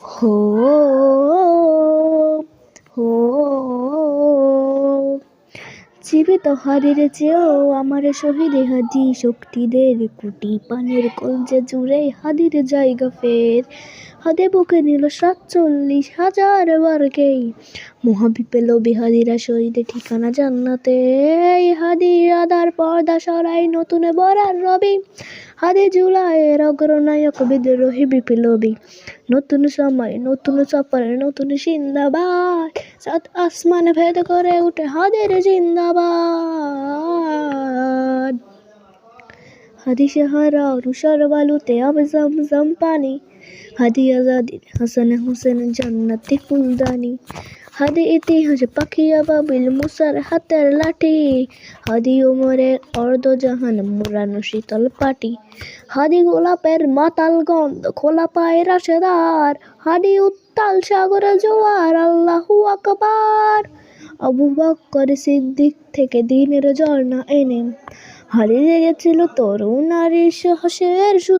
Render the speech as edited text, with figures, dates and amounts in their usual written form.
হো হো জীবিত হাড়ের চেয়েও আমার শহীদে হাদি শক্তিদের কুটি পানের কলজে জুড়ে হাদির জায়গা ফের হাদে বুকে নিল ৪৭,০০০ বারকেই মহাবি পেল বিহাদিরা শহীদের ঠিকানা জান্নাতে হাদির আদার পর্দা সরাই নতুন বরার রবি হাদি জুলাইয়ের অগ্রনায়ক বিদ্রোহী বিপ্লবী নতুন সময় নতুন সফরে নতুন জিন্দাবাদ সাত আসমান ভেদ করে উঠে হাদির জিন্দাবাদ হাদি সাহারা রুষার বালুতে আব জমজম পানি হাদি আজাদির হাসান হোসেন জান্নাতি ফুলদানি হাদি ইতিহাস পাখি আবাবিল মুসার হাতের লাঠি হাদি ওমরের অর্ধজাহান মোরানো শীতল পাটি হাদি গোলাপের মাতাল গন্ধ খোলা পায়ের রাশেদার হাদি উত্তাল সাগরে জোয়ার আল্লাহু আকবার আবু বকর সিদ্দিক থেকে দিনের ঝর্ণা এনে হারিয়ে গেছিল তরুণ নারীর সাহসের